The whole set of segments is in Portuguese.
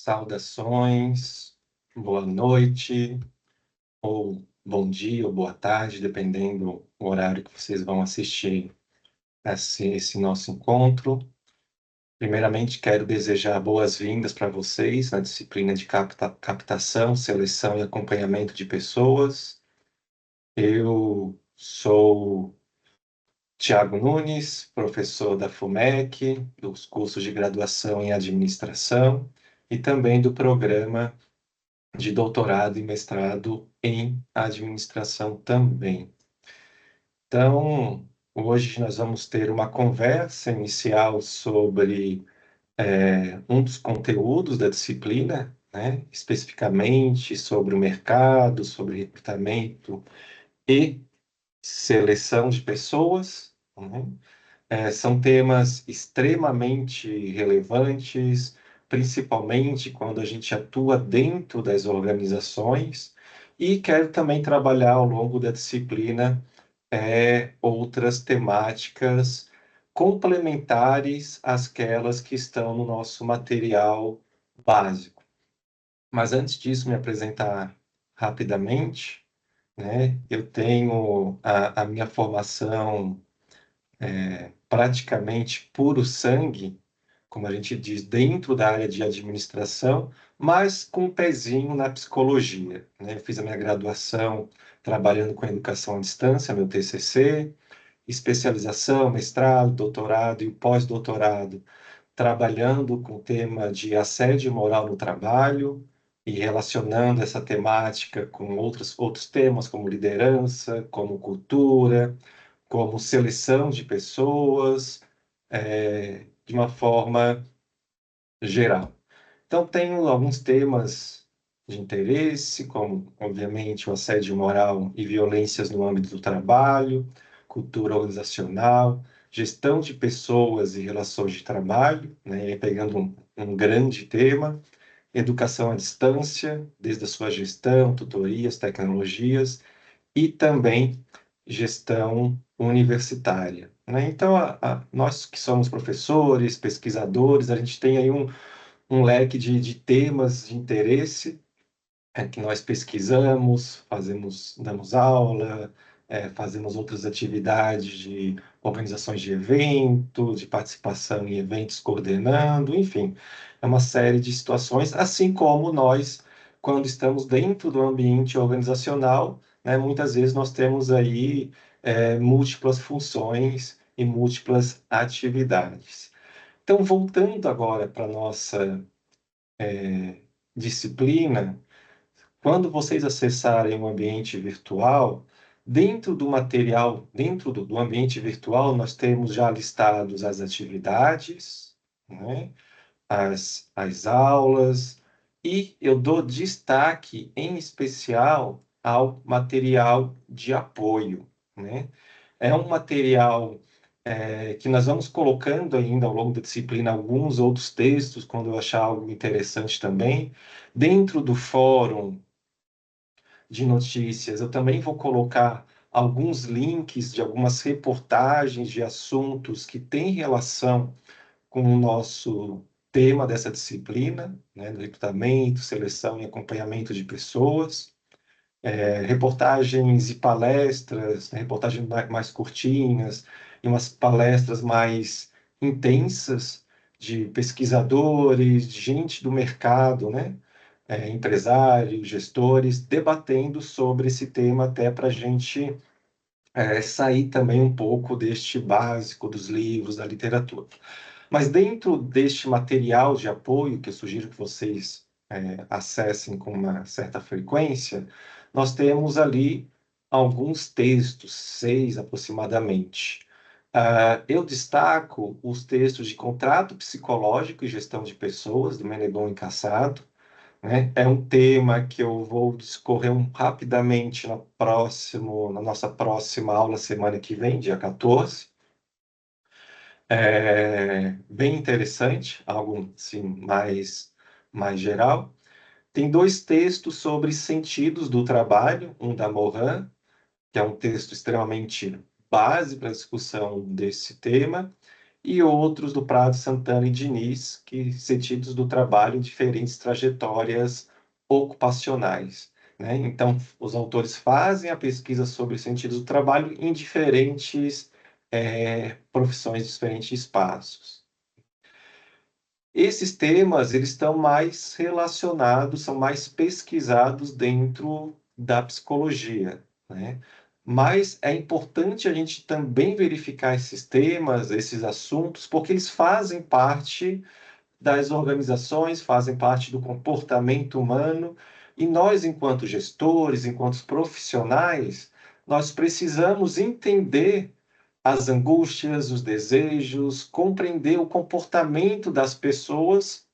Saudações, boa noite, ou bom dia, ou boa tarde, dependendo do horário que vocês vão assistir esse nosso encontro. Primeiramente, quero desejar boas-vindas para vocês na disciplina de captação, seleção e acompanhamento de pessoas. Eu sou Tiago Nunes, professor da FUMEC, dos cursos de graduação em administração e também do programa de doutorado e mestrado em administração também. Então, hoje nós vamos ter uma conversa inicial sobre um dos conteúdos da disciplina, né? Especificamente sobre o mercado, sobre recrutamento e seleção de pessoas, né? São temas extremamente relevantes, principalmente quando a gente atua dentro das organizações, e quero também trabalhar ao longo da disciplina outras temáticas complementares àquelas que estão no nosso material básico. Mas antes disso, me apresentar rapidamente, né? Eu tenho a minha formação praticamente puro sangue, como a gente diz, dentro da área de administração, mas com um pezinho na psicologia, né? Eu fiz a minha graduação trabalhando com educação à distância, meu TCC, especialização, mestrado, doutorado e pós-doutorado, trabalhando com o tema de assédio moral no trabalho e relacionando essa temática com outros temas, como liderança, como cultura, como seleção de pessoas, de uma forma geral. Então, tenho alguns temas de interesse, como, obviamente, o assédio moral e violências no âmbito do trabalho, cultura organizacional, gestão de pessoas e relações de trabalho, né, pegando um grande tema, educação à distância, desde a sua gestão, tutorias, tecnologias, e também gestão universitária, né? Então, nós que somos professores, pesquisadores, a gente tem aí um leque de temas de interesse que nós pesquisamos, damos aula, fazemos outras atividades de organizações de eventos, de participação em eventos coordenando, enfim, é uma série de situações, assim como nós, quando estamos dentro do ambiente organizacional, né, muitas vezes nós temos aí múltiplas funções e múltiplas atividades. Então, voltando agora para a nossa disciplina, quando vocês acessarem o ambiente virtual, dentro do material, dentro do ambiente virtual, nós temos já listados as atividades, né? As aulas, e eu dou destaque em especial ao material de apoio, né? É um material que nós vamos colocando ainda ao longo da disciplina alguns outros textos, quando eu achar algo interessante também. Dentro do fórum de notícias, eu também vou colocar alguns links de algumas reportagens de assuntos que têm relação com o nosso tema dessa disciplina, né, do recrutamento, seleção e acompanhamento de pessoas, reportagens e palestras, né, reportagens mais curtinhas e umas palestras mais intensas de pesquisadores, de gente do mercado, né, empresários, gestores, debatendo sobre esse tema até para a gente sair também um pouco deste básico dos livros, da literatura. Mas dentro deste material de apoio, que eu sugiro que vocês acessem com uma certa frequência, nós temos ali alguns textos, 6 aproximadamente. Eu destaco os textos de contrato psicológico e gestão de pessoas, do Menegon e Cassado, né? É um tema que eu vou discorrer rapidamente na nossa próxima aula, semana que vem, dia 14. Bem interessante, algo assim, mais geral. Tem 2 textos sobre sentidos do trabalho, um da Morin, que é um texto extremamente base para a discussão desse tema, e outros do Prado, Santana e Diniz, que sentidos do trabalho em diferentes trajetórias ocupacionais, né? Então, os autores fazem a pesquisa sobre os sentidos do trabalho em diferentes profissões, diferentes espaços. Esses temas, eles estão mais relacionados, são mais pesquisados dentro da psicologia, né? Mas é importante a gente também verificar esses temas, esses assuntos, porque eles fazem parte das organizações, fazem parte do comportamento humano, e nós, enquanto gestores, enquanto profissionais, nós precisamos entender as angústias, os desejos, compreender o comportamento das pessoas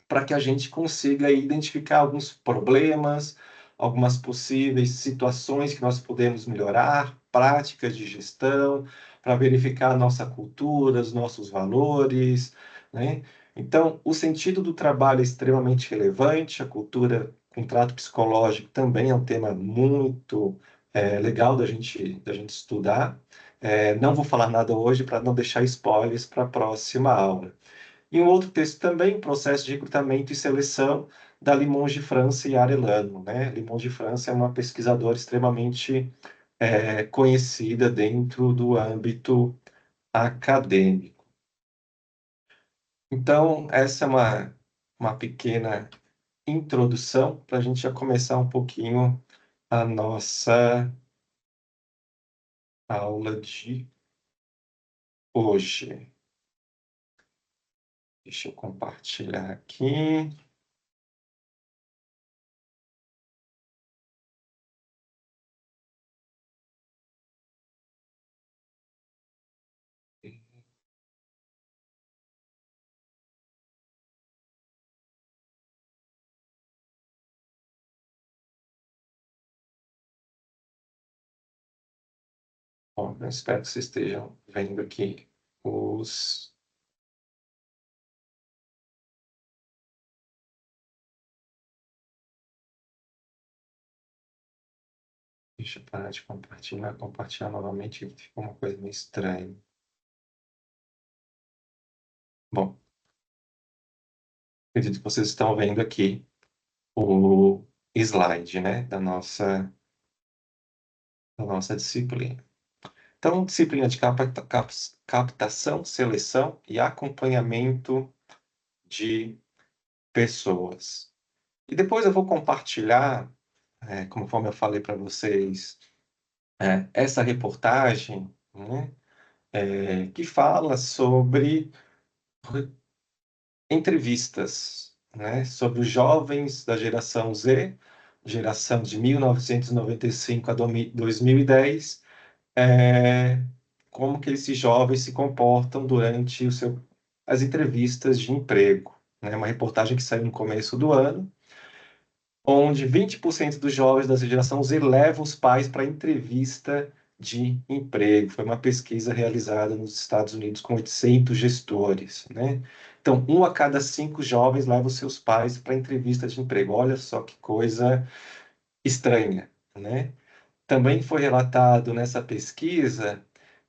para que a gente consiga identificar alguns problemas, algumas possíveis situações que nós podemos melhorar, práticas de gestão, para verificar a nossa cultura, os nossos valores, né? Então, o sentido do trabalho é extremamente relevante, a cultura, contrato psicológico também é um tema muito legal da gente estudar. Não vou falar nada hoje para não deixar spoilers para a próxima aula. E um outro texto também, processo de recrutamento e seleção, da Limonge França e Arellano, né? Limonge França é uma pesquisadora extremamente conhecida dentro do âmbito acadêmico. Então, essa é uma pequena introdução para a gente já começar um pouquinho a nossa aula de hoje. Deixa eu compartilhar aqui. Bom, eu espero que vocês estejam vendo aqui os. Deixa eu parar de compartilhar novamente, ficou uma coisa meio estranha. Bom, acredito que vocês estão vendo aqui o slide, né, da nossa disciplina. Então, disciplina de captação, seleção e acompanhamento de pessoas. E depois eu vou compartilhar, conforme eu falei para vocês, essa reportagem, né, que fala sobre entrevistas, né, sobre os jovens da geração Z, geração de 1995 a 2010, como que esses jovens se comportam durante as entrevistas de emprego, né? Uma reportagem que saiu no começo do ano, onde 20% dos jovens da geração Z levam os pais para entrevista de emprego. Foi uma pesquisa realizada nos Estados Unidos com 800 gestores, né? Então, 1 a cada 5 jovens leva os seus pais para entrevista de emprego. Olha só que coisa estranha, né? Também foi relatado nessa pesquisa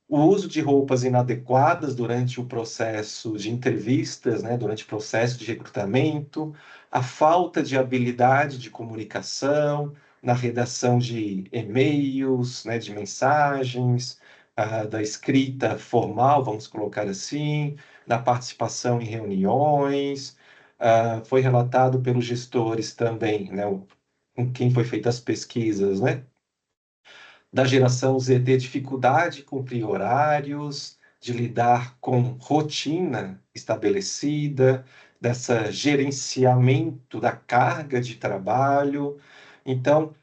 o uso de roupas inadequadas durante o processo de entrevistas, né, durante o processo de recrutamento, a falta de habilidade de comunicação, na redação de e-mails, né, de mensagens, da escrita formal, vamos colocar assim, da participação em reuniões. Foi relatado pelos gestores também, né, com quem foi feitas as pesquisas, né? Da geração Z ter dificuldade de cumprir horários, de lidar com rotina estabelecida, dessa gerenciamento da carga de trabalho. Então,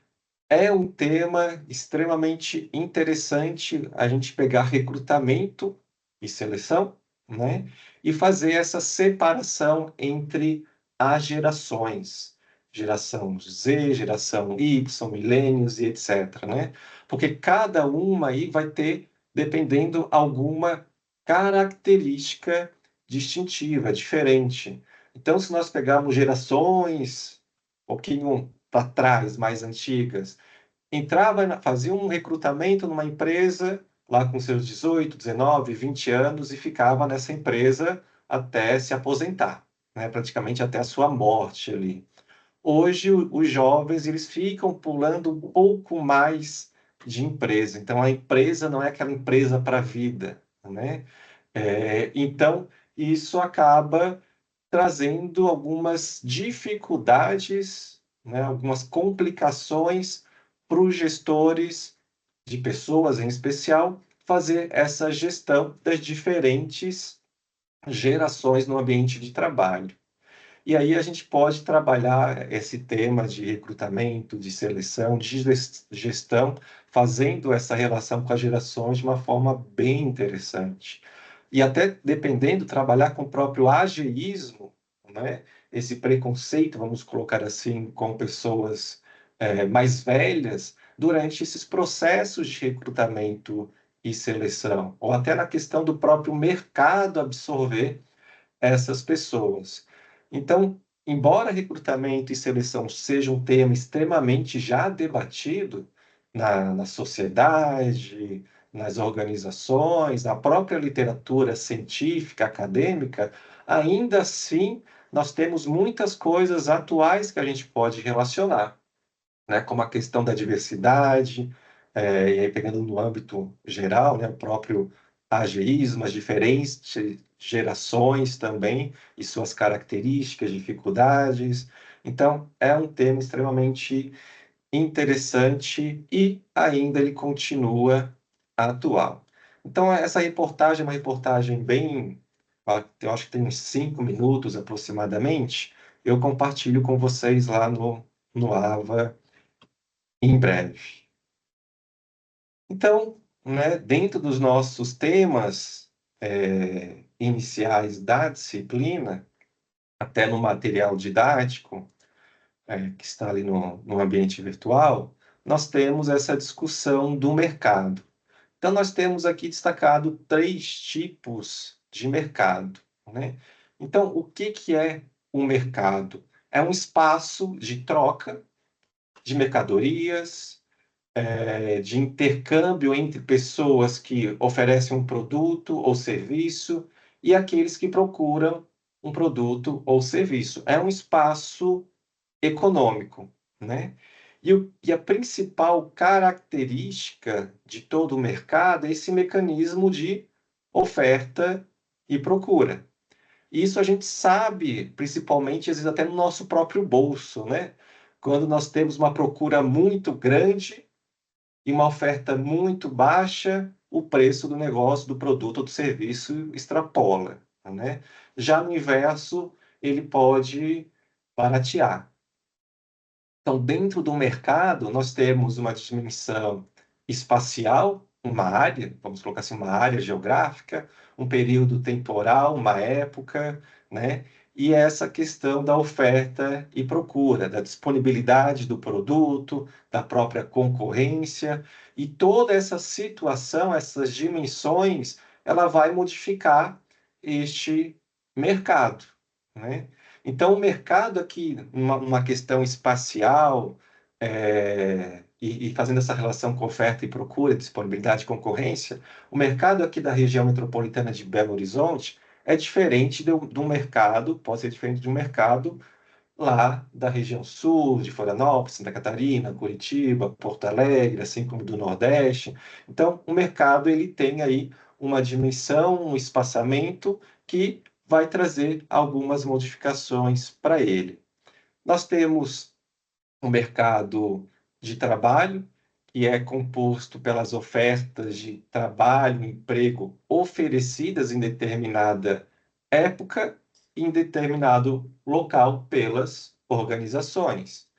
é um tema extremamente interessante a gente pegar recrutamento e seleção, né? E fazer essa separação entre as gerações, geração Z, geração Y, milênios e etc, né? Porque cada uma aí vai ter, dependendo, alguma característica distintiva, diferente. Então, se nós pegarmos gerações um pouquinho para trás, mais antigas, fazia um recrutamento numa empresa, lá com seus 18, 19, 20 anos e ficava nessa empresa até se aposentar, né? Praticamente até a sua morte ali. Hoje, os jovens eles ficam pulando um pouco mais de empresa. Então, a empresa não é aquela empresa para a vida, né? Então, isso acaba trazendo algumas dificuldades, né? Algumas complicações para os gestores de pessoas, em especial, fazer essa gestão das diferentes gerações no ambiente de trabalho. E aí a gente pode trabalhar esse tema de recrutamento, de seleção, de gestão, fazendo essa relação com as gerações de uma forma bem interessante. E até dependendo, trabalhar com o próprio ageísmo, né? Esse preconceito, vamos colocar assim, com pessoas mais velhas, durante esses processos de recrutamento e seleção, ou até na questão do próprio mercado absorver essas pessoas. Então, embora recrutamento e seleção seja um tema extremamente já debatido na sociedade, nas organizações, na própria literatura científica, acadêmica, ainda assim nós temos muitas coisas atuais que a gente pode relacionar, né, como a questão da diversidade, e aí pegando no âmbito geral, né, o próprio ageísmo, as diferentes gerações também e suas características, dificuldades. Então, é um tema extremamente interessante e ainda ele continua atual. Então, essa reportagem é uma reportagem bem, eu acho que tem uns 5 minutos aproximadamente, eu compartilho com vocês lá no AVA em breve. Então, né, dentro dos nossos temas iniciais da disciplina, até no material didático, que está ali no ambiente virtual, nós temos essa discussão do mercado. Então, nós temos aqui destacado 3 tipos de mercado, né? Então, o que é o mercado? É um espaço de troca de mercadorias, de intercâmbio entre pessoas que oferecem um produto ou serviço e aqueles que procuram um produto ou serviço. É um espaço econômico, né? E a principal característica de todo o mercado é esse mecanismo de oferta e procura. Isso a gente sabe, principalmente, às vezes, até no nosso próprio bolso, né? Quando nós temos uma procura muito grande e uma oferta muito baixa, o preço do negócio, do produto ou do serviço extrapola, né? Já no inverso, ele pode baratear. Então, dentro do mercado, nós temos uma dimensão espacial, uma área, vamos colocar assim, uma área geográfica, um período temporal, uma época, né? E essa questão da oferta e procura, da disponibilidade do produto, da própria concorrência, e toda essa situação, essas dimensões, ela vai modificar este mercado, né? Então, o mercado aqui, uma questão espacial, e fazendo essa relação com oferta e procura, disponibilidade e concorrência, o mercado aqui da região metropolitana de Belo Horizonte é diferente do mercado, pode ser diferente de um mercado lá da região sul, de Florianópolis, Santa Catarina, Curitiba, Porto Alegre, assim como do Nordeste. Então, o mercado ele tem aí uma dimensão, um espaçamento que vai trazer algumas modificações para ele. Nós temos o mercado de trabalho, que é composto pelas ofertas de trabalho, emprego oferecidas em determinada época, em determinado local pelas organizações.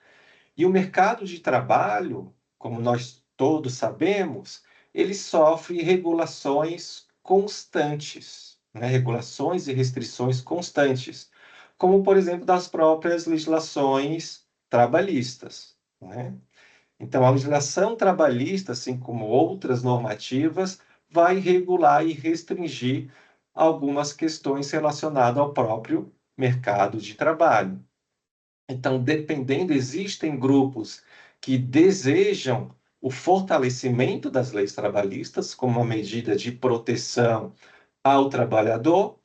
E o mercado de trabalho, como nós todos sabemos, ele sofre regulações constantes, né? Regulações e restrições constantes, como, por exemplo, das próprias legislações trabalhistas, né? Então, a legislação trabalhista, assim como outras normativas, vai regular e restringir algumas questões relacionadas ao próprio mercado de trabalho. Então, dependendo, existem grupos que desejam o fortalecimento das leis trabalhistas como uma medida de proteção ao trabalhador,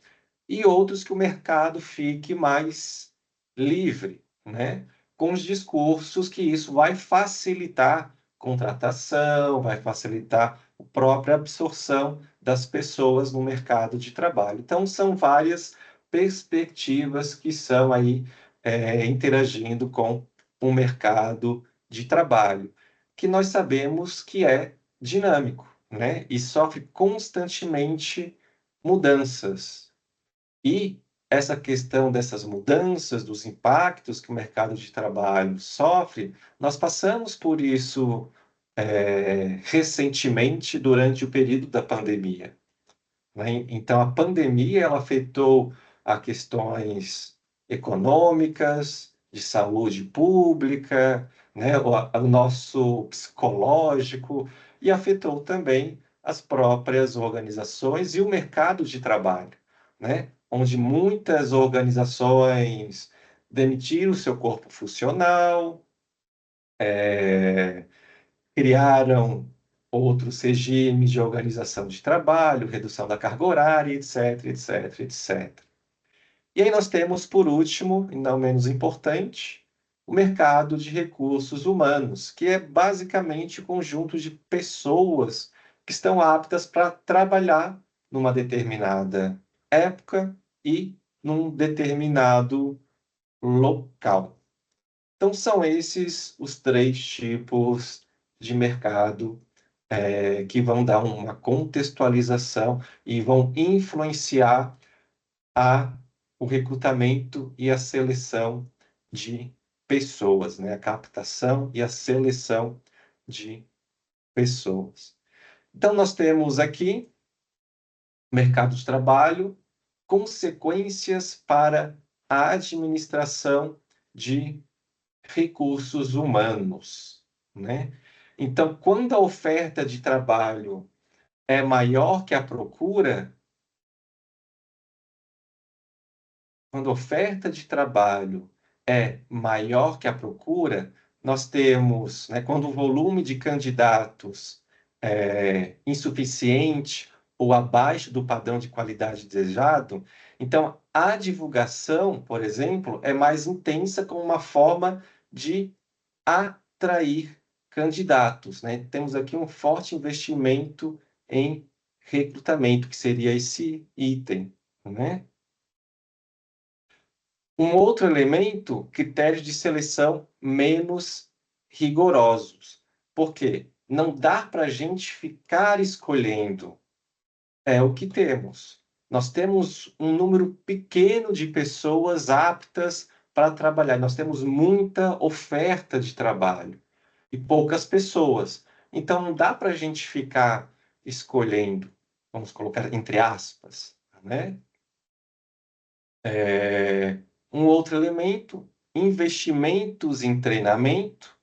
e outros que o mercado fique mais livre, né? Com os discursos que isso vai facilitar contratação, vai facilitar a própria absorção das pessoas no mercado de trabalho. Então, são várias perspectivas que são aí interagindo com o mercado de trabalho, que nós sabemos que é dinâmico, né? E sofre constantemente mudanças. E essa questão dessas mudanças, dos impactos que o mercado de trabalho sofre, nós passamos por isso recentemente durante o período da pandemia, né? Então, a pandemia ela afetou a questões econômicas, de saúde pública, né? O nosso psicológico, e afetou também as próprias organizações e o mercado de trabalho, né? Onde muitas organizações demitiram seu corpo funcional, criaram outros regimes de organização de trabalho, redução da carga horária, etc, etc, etc. E aí nós temos, por último, e não menos importante, o mercado de recursos humanos, que é basicamente o conjunto de pessoas que estão aptas para trabalhar numa determinada época e num determinado local. Então, são esses os três tipos de mercado que vão dar uma contextualização e vão influenciar a, o recrutamento e a seleção de pessoas, né? A captação e a seleção de pessoas. Então, nós temos aqui mercado de trabalho, consequências para a administração de recursos humanos, né? Então, quando a oferta de trabalho é maior que a procura, quando a oferta de trabalho é maior que a procura, nós temos, né, quando o volume de candidatos é insuficiente ou abaixo do padrão de qualidade desejado, então a divulgação, por exemplo, é mais intensa como uma forma de atrair candidatos, né? Temos aqui um forte investimento em recrutamento, que seria esse item, né? Um outro elemento, critérios de seleção menos rigorosos. Por quê? Não dá para a gente ficar escolhendo. É o que temos. Nós temos um número pequeno de pessoas aptas para trabalhar. Nós temos muita oferta de trabalho e poucas pessoas. Então, não dá para a gente ficar escolhendo, vamos colocar entre aspas, né? Um outro elemento, investimentos em treinamento.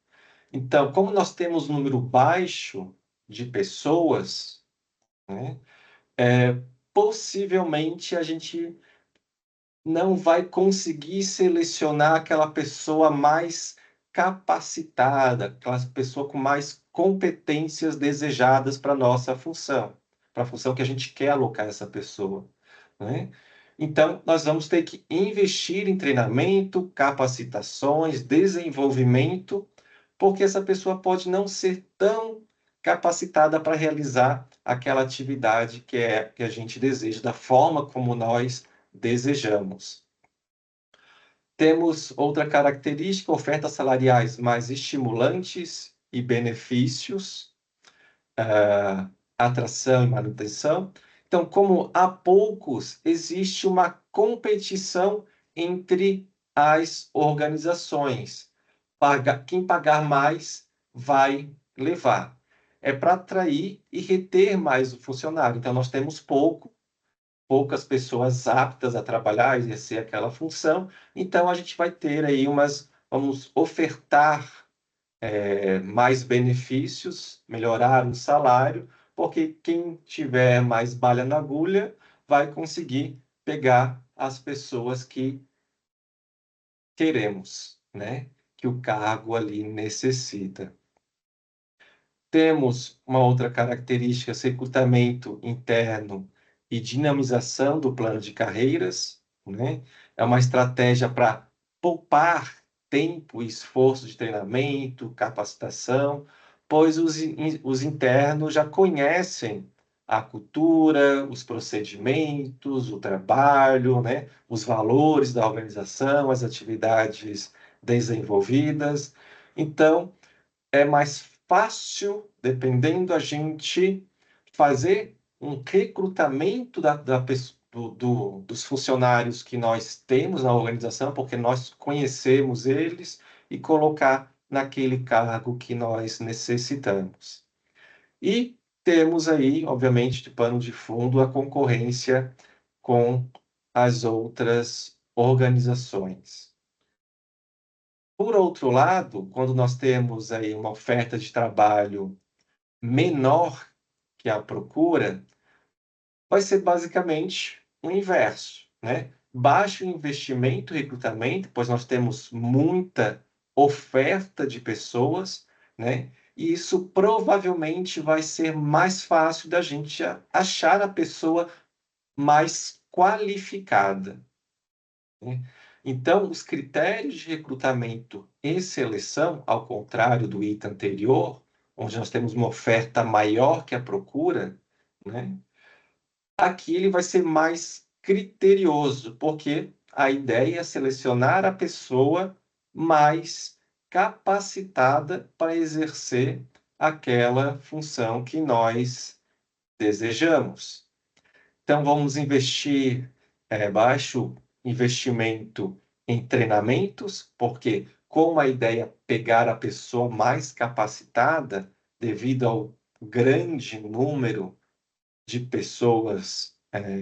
Então, como nós temos um número baixo de pessoas, né, possivelmente a gente não vai conseguir selecionar aquela pessoa mais capacitada, aquela pessoa com mais competências desejadas para a nossa função, para a função que a gente quer alocar essa pessoa, né? Então, nós vamos ter que investir em treinamento, capacitações, desenvolvimento, porque essa pessoa pode não ser tão capacitada para realizar aquela atividade que a gente deseja, da forma como nós desejamos. Temos outra característica, ofertas salariais mais estimulantes e benefícios, atração e manutenção. Então, como há poucos, existe uma competição entre as organizações. Quem pagar mais vai levar. É para atrair e reter mais o funcionário. Então, nós temos poucas pessoas aptas a trabalhar, e exercer aquela função, então a gente vai ter aí vamos ofertar mais benefícios, melhorar o salário, porque quem tiver mais balha na agulha vai conseguir pegar as pessoas que queremos, né? Que o cargo ali necessita. Temos uma outra característica, esse recrutamento interno e dinamização do plano de carreiras, né? É uma estratégia para poupar tempo e esforço de treinamento, capacitação, pois os internos já conhecem a cultura, os procedimentos, o trabalho, né? Os valores da organização, as atividades desenvolvidas. Então, é mais fácil, dependendo a gente, fazer um recrutamento dos funcionários que nós temos na organização, porque nós conhecemos eles, e colocar naquele cargo que nós necessitamos. E temos aí, obviamente, de pano de fundo, a concorrência com as outras organizações. Por outro lado, quando nós temos aí uma oferta de trabalho menor que a procura, vai ser basicamente o inverso, né? Baixo investimento e recrutamento, pois nós temos muita oferta de pessoas, né? E isso provavelmente vai ser mais fácil da gente achar a pessoa mais qualificada, né? Então, os critérios de recrutamento e seleção, ao contrário do item anterior, onde nós temos uma oferta maior que a procura, né? Aqui ele vai ser mais criterioso, porque a ideia é selecionar a pessoa mais capacitada para exercer aquela função que nós desejamos. Então, vamos investir baixo investimento em treinamentos, porque como a ideia é pegar a pessoa mais capacitada, devido ao grande número de pessoas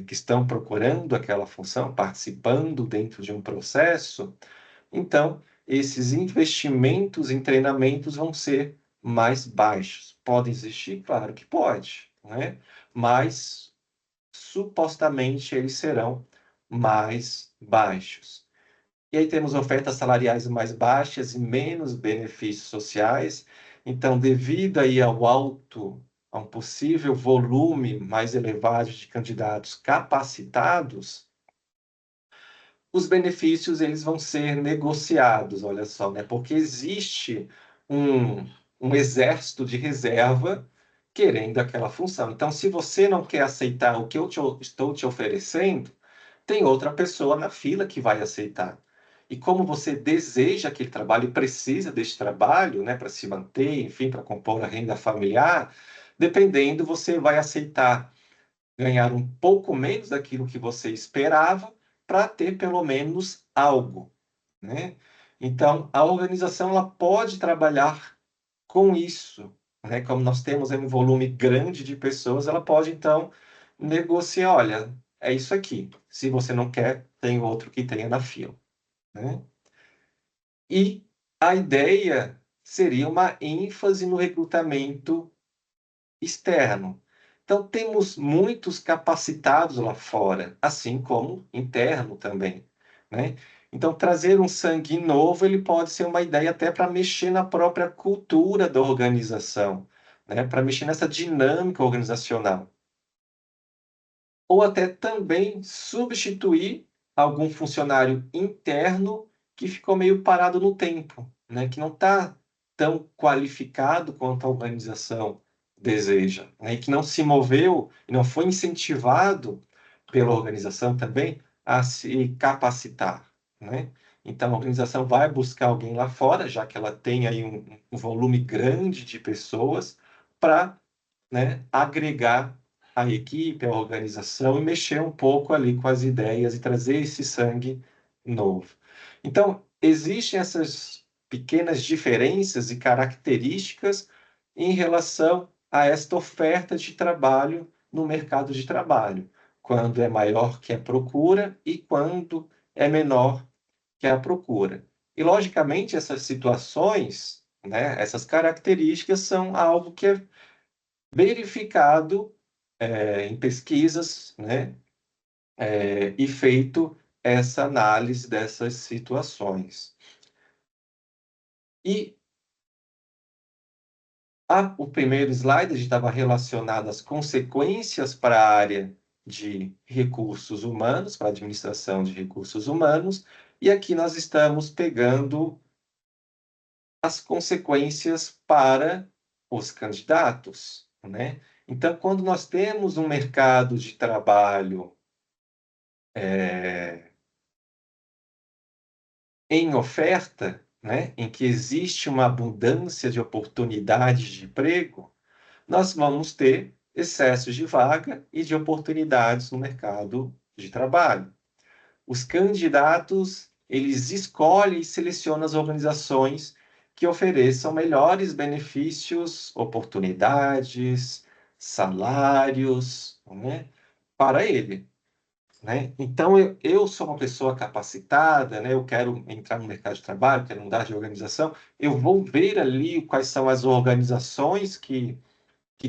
que estão procurando aquela função, participando dentro de um processo, então esses investimentos em treinamentos vão ser mais baixos. Pode existir? Claro que pode, né? Mas supostamente eles serão mais baixos. E aí temos ofertas salariais mais baixas e menos benefícios sociais. Então, devido aí a um possível volume mais elevado de candidatos capacitados, os benefícios eles vão ser negociados, olha só, né? Porque existe um, um exército de reserva querendo aquela função. Então, se você não quer aceitar o que estou te oferecendo, tem outra pessoa na fila que vai aceitar. E como você deseja aquele trabalho e precisa desse trabalho, né, para se manter, enfim, para compor a renda familiar, dependendo, você vai aceitar ganhar um pouco menos daquilo que você esperava para ter pelo menos algo, né? Então, a organização ela pode trabalhar com isso, né? Como nós temos aí um volume grande de pessoas, ela pode então negociar, olha, é isso aqui. Se você não quer, tem outro que tenha na fila, né? E a ideia seria uma ênfase no recrutamento externo. Então, temos muitos capacitados lá fora, assim como interno também, né? Então, trazer um sangue novo, ele pode ser uma ideia até para mexer na própria cultura da organização, né? Para mexer nessa dinâmica organizacional. Ou até também substituir algum funcionário interno que ficou meio parado no tempo, né? Que não está tão qualificado quanto a organização deseja, né? E que não se moveu e não foi incentivado pela organização também a se capacitar, né? Então, a organização vai buscar alguém lá fora, já que ela tem aí um volume grande de pessoas, para, né, agregar a equipe, a organização e mexer um pouco ali com as ideias e trazer esse sangue novo. Então, existem essas pequenas diferenças e características em relação a esta oferta de trabalho no mercado de trabalho, quando é maior que a procura e quando é menor que a procura. E, logicamente, essas situações, né, essas características são algo que é verificado em pesquisas, né, e feito essa análise dessas situações. E O primeiro slide a gente estava relacionado às consequências para a área de recursos humanos, para a administração de recursos humanos, e aqui nós estamos pegando as consequências para os candidatos, né? Então, quando nós temos um mercado de trabalho em oferta, né, em que existe uma abundância de oportunidades de emprego, nós vamos ter excessos de vaga e de oportunidades no mercado de trabalho. Os candidatos, eles escolhem e selecionam as organizações que ofereçam melhores benefícios, oportunidades, salários, né, para ele. Né? Então, eu sou uma pessoa capacitada, né? Eu quero entrar no mercado de trabalho, quero mudar de organização, eu vou ver ali quais são as organizações que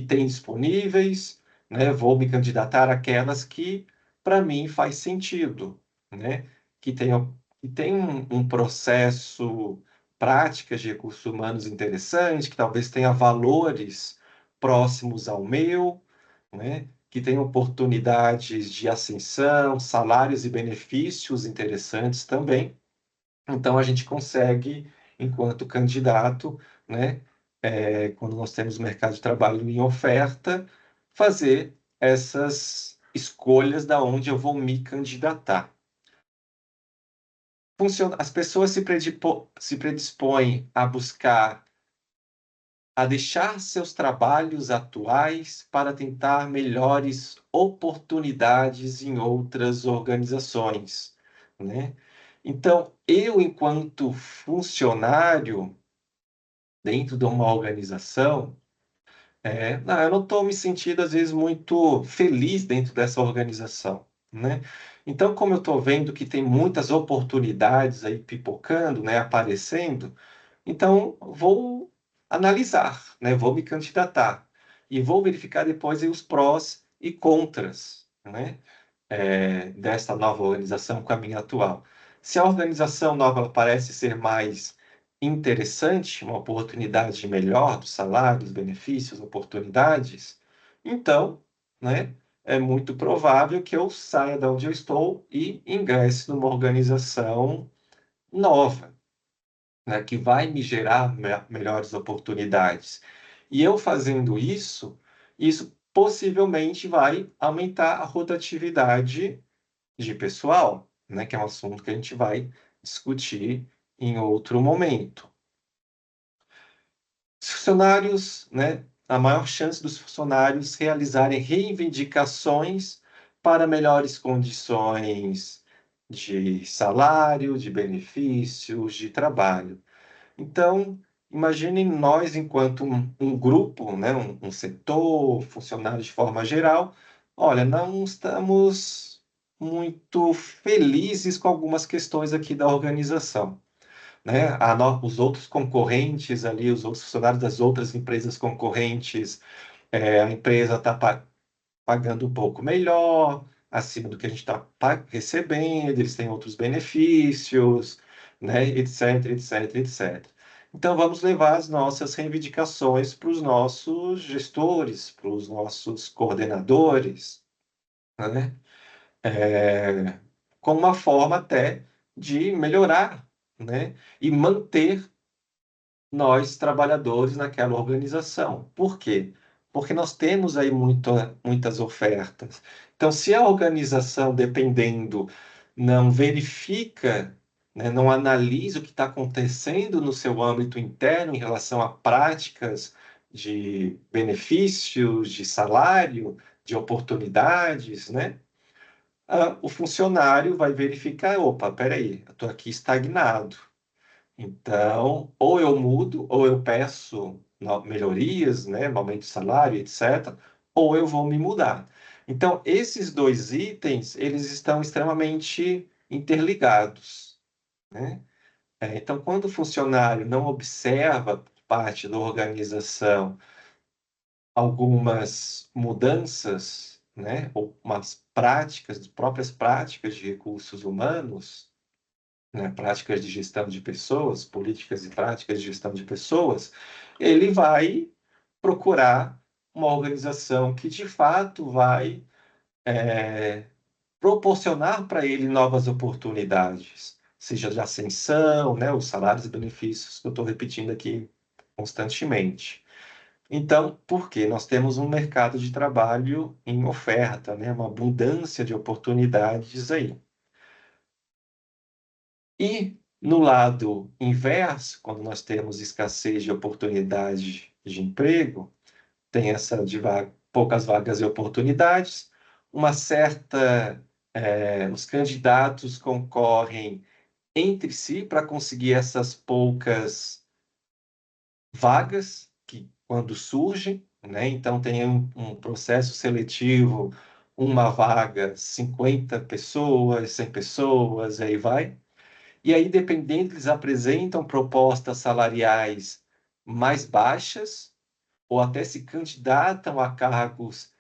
tem disponíveis, né? Vou me candidatar àquelas que, para mim, faz sentido, né? Que tem um processo, práticas de recursos humanos interessante, que talvez tenha valores próximos ao meu, né? Que tem oportunidades de ascensão, salários e benefícios interessantes também. Então, a gente consegue, enquanto candidato, né, quando nós temos o mercado de trabalho em oferta, fazer essas escolhas da onde eu vou me candidatar. As pessoas se predispõem a buscar, a deixar seus trabalhos atuais para tentar melhores oportunidades em outras organizações, né? Então, eu, enquanto funcionário, dentro de uma organização, não, eu não estou me sentindo, às vezes, muito feliz dentro dessa organização, né? Então, como eu estou vendo que tem muitas oportunidades aí pipocando, né, aparecendo, então vou analisar, né, vou me candidatar e vou verificar depois aí os prós e contras, né? Dessa nova organização com a minha atual. Se a organização nova parece ser mais interessante, uma oportunidade melhor dos salários, benefícios, oportunidades, então, né, é muito provável que eu saia de onde eu estou e ingresse numa organização nova, né, que vai me gerar melhores oportunidades. E eu fazendo isso possivelmente vai aumentar a rotatividade de pessoal, né, que é um assunto que a gente vai discutir em outro momento. Os funcionários, né, a maior chance dos funcionários realizarem reivindicações para melhores condições de salário, de benefícios, de trabalho. Então, imaginem nós, enquanto um grupo, né, um setor, funcionários de forma geral, olha, não estamos muito felizes com algumas questões aqui da organização, né? Os outros concorrentes ali, os outros funcionários das outras empresas concorrentes, a empresa está pagando um pouco melhor, acima do que a gente está recebendo, eles têm outros benefícios, né, etc, etc, etc. Então, vamos levar as nossas reivindicações para os nossos gestores, para os nossos coordenadores, né, como uma forma até de melhorar, né, e manter nós, trabalhadores, naquela organização. Por quê? Porque nós temos aí muitas ofertas. Então, se a organização, dependendo, não verifica, né, não analisa o que está acontecendo no seu âmbito interno em relação a práticas de benefícios, de salário, de oportunidades, né? O funcionário vai verificar, opa, peraí, eu estou aqui estagnado. Então, ou eu mudo, ou eu peço melhorias, né, aumento de salário, etc., ou eu vou me mudar. Então, esses dois itens, eles estão extremamente interligados, né? Então, quando o funcionário não observa por parte da organização algumas mudanças, né, ou umas práticas, próprias práticas de recursos humanos, né, práticas de gestão de pessoas, políticas e práticas de gestão de pessoas, ele vai procurar uma organização que, de fato, vai proporcionar para ele novas oportunidades, seja de ascensão, né, os salários e benefícios que eu estou repetindo aqui constantemente. Então, por quê? Nós temos um mercado de trabalho em oferta, né, uma abundância de oportunidades aí. E no lado inverso, quando nós temos escassez de oportunidade de emprego, tem essa de poucas vagas e oportunidades, uma certa, os candidatos concorrem entre si para conseguir essas poucas vagas que quando surgem, né? Então tem um processo seletivo, uma vaga, 50 pessoas, 100 pessoas, aí vai. E aí, dependendo, eles apresentam propostas salariais mais baixas ou até se candidatam a cargos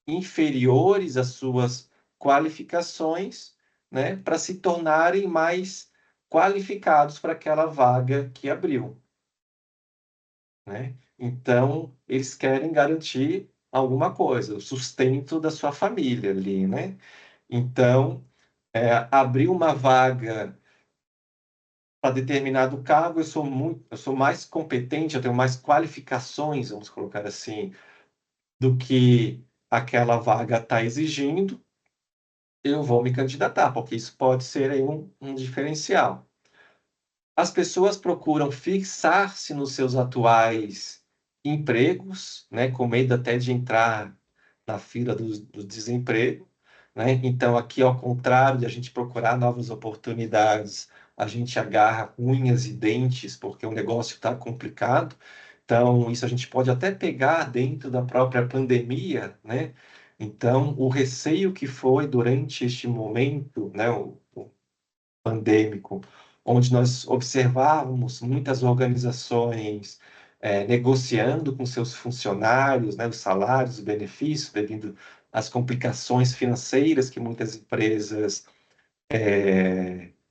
inferiores às suas qualificações, né, para se tornarem mais qualificados para aquela vaga que abriu, né? Então, eles querem garantir alguma coisa, o sustento da sua família ali, né? Então, abrir uma vaga para determinado cargo, eu sou mais competente, eu tenho mais qualificações, vamos colocar assim, do que aquela vaga está exigindo, eu vou me candidatar, porque isso pode ser aí um diferencial. As pessoas procuram fixar-se nos seus atuais empregos, né, com medo até de entrar na fila do desemprego, né? Então, aqui, ao contrário de a gente procurar novas oportunidades, a gente agarra unhas e dentes porque o negócio está complicado. Então, isso a gente pode até pegar dentro da própria pandemia, né? Então, o receio que foi durante este momento, né, o pandêmico, onde nós observávamos muitas organizações negociando com seus funcionários, né, os salários, os benefícios, devido às complicações financeiras que muitas empresas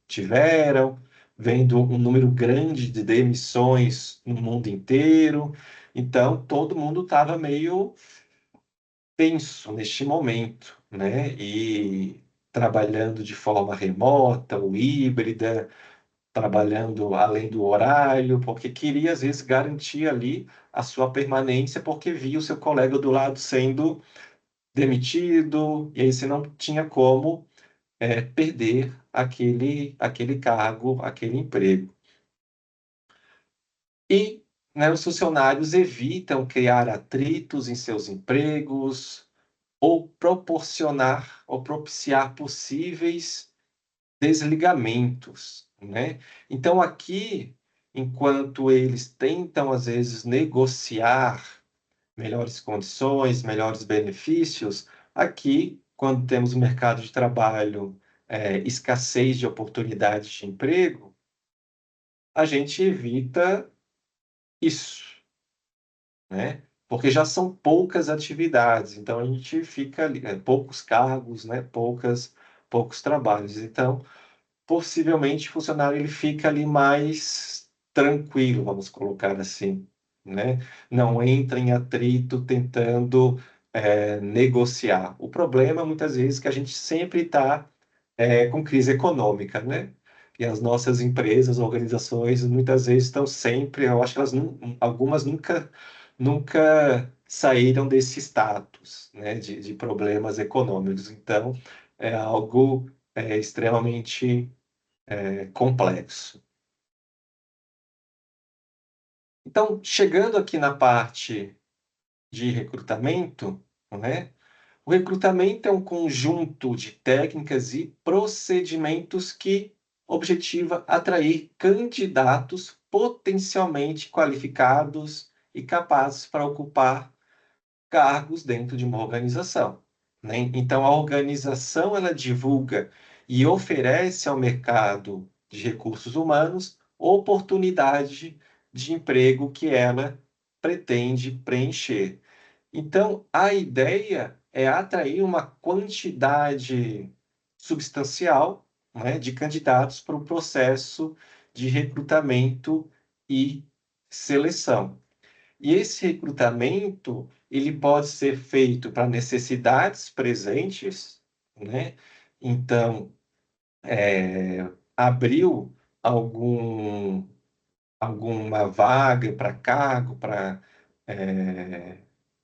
tiveram, vendo um número grande de demissões no mundo inteiro. Então, todo mundo estava meio tenso neste momento, né? E trabalhando de forma remota ou híbrida, trabalhando além do horário, porque queria, às vezes, garantir ali a sua permanência, porque via o seu colega do lado sendo demitido, e aí você não tinha como perder aquele cargo, aquele emprego. E, né, os funcionários evitam criar atritos em seus empregos ou proporcionar ou propiciar possíveis desligamentos, né? Então, aqui, enquanto eles tentam, às vezes, negociar melhores condições, melhores benefícios, aqui, quando temos o mercado de trabalho, escassez de oportunidades de emprego, a gente evita isso, né? Porque já são poucas atividades, então a gente fica ali, poucos cargos, né? Poucos trabalhos. Então, possivelmente o funcionário ele fica ali mais tranquilo, vamos colocar assim, né? Não entra em atrito tentando negociar. O problema, muitas vezes, é que a gente sempre está com crise econômica, né? E as nossas empresas, organizações, muitas vezes estão sempre, eu acho que algumas nunca saíram desse status, né, de problemas econômicos. Então, é algo extremamente complexo. Então, chegando aqui na parte de recrutamento, né? O recrutamento é um conjunto de técnicas e procedimentos que objetiva atrair candidatos potencialmente qualificados e capazes para ocupar cargos dentro de uma organização, né? Então, a organização ela divulga e oferece ao mercado de recursos humanos oportunidade de emprego que ela pretende preencher. Então, a ideia é atrair uma quantidade substancial, né, de candidatos para o processo de recrutamento e seleção. E esse recrutamento, ele pode ser feito para necessidades presentes, né? Então, abriu algum, alguma vaga para cargo, para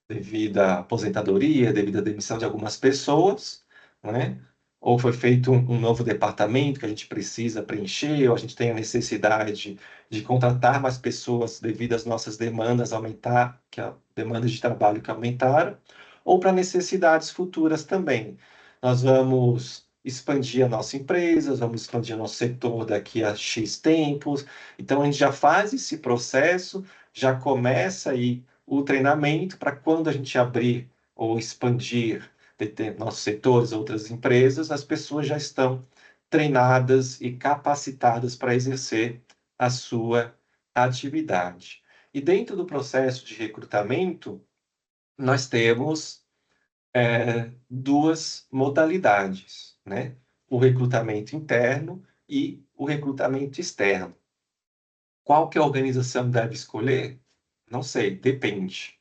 devido à aposentadoria, devido à demissão de algumas pessoas, né? Ou foi feito um novo departamento que a gente precisa preencher, ou a gente tem a necessidade de contratar mais pessoas devido às nossas demandas aumentar, que a demandas de trabalho que aumentaram, ou para necessidades futuras também. Nós vamos expandir a nossa empresa, vamos expandir o nosso setor daqui a X tempos. Então a gente já faz esse processo, já começa aí o treinamento para quando a gente abrir ou expandir nossos setores, outras empresas, as pessoas já estão treinadas e capacitadas para exercer a sua atividade. E dentro do processo de recrutamento, nós temos duas modalidades, né? O recrutamento interno e o recrutamento externo. Qual que a organização deve escolher? Não sei, depende,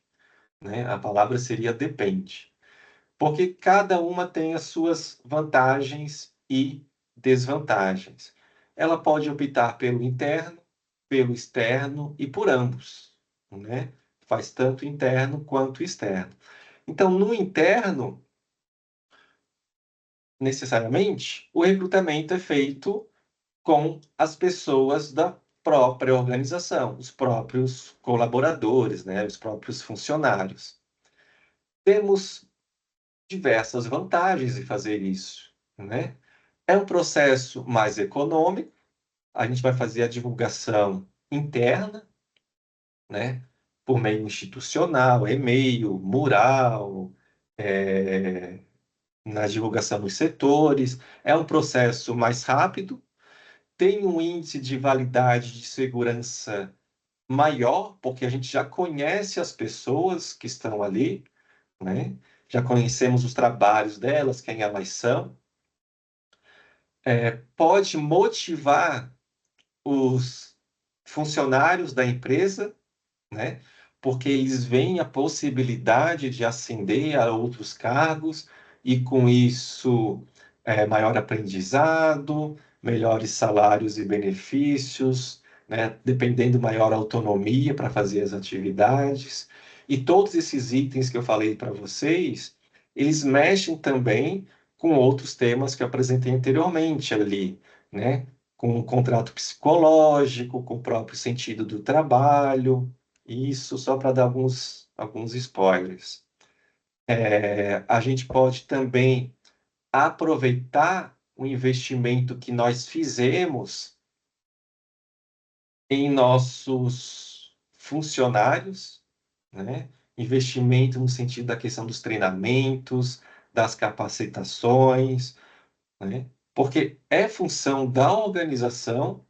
né? A palavra seria depende, porque cada uma tem as suas vantagens e desvantagens. Ela pode optar pelo interno, pelo externo e por ambos, né? Faz tanto interno quanto externo. Então, no interno, necessariamente, o recrutamento é feito com as pessoas da própria organização, os próprios colaboradores, né? Os próprios funcionários. Temos diversas vantagens em fazer isso, né? É um processo mais econômico, a gente vai fazer a divulgação interna, né? Por meio institucional, e-mail, mural, na divulgação nos setores. É um processo mais rápido, tem um índice de validade de segurança maior, porque a gente já conhece as pessoas que estão ali, né? Já conhecemos os trabalhos delas, quem elas são. Pode motivar os funcionários da empresa, né? Porque eles veem a possibilidade de ascender a outros cargos e, com isso, maior aprendizado, melhores salários e benefícios, né? Dependendo, maior autonomia para fazer as atividades. E todos esses itens que eu falei para vocês, eles mexem também com outros temas que eu apresentei anteriormente ali, né? Com o contrato psicológico, com o próprio sentido do trabalho, isso só para dar alguns spoilers. A gente pode também aproveitar o investimento que nós fizemos em nossos funcionários, né? Investimento no sentido da questão dos treinamentos, das capacitações, né? Porque é função da organização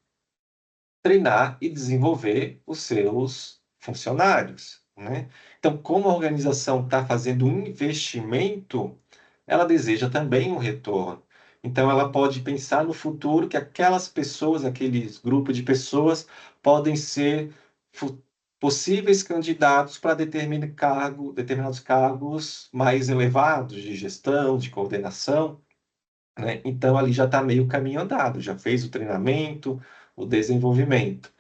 treinar e desenvolver os seus funcionários, né? Então, como a organização está fazendo um investimento, ela deseja também um retorno. Então, ela pode pensar no futuro que aquelas pessoas, aqueles grupos de pessoas, podem ser possíveis candidatos para determinados cargos mais elevados de gestão, de coordenação, né? Então, ali já está meio caminho andado, já fez o treinamento, o desenvolvimento.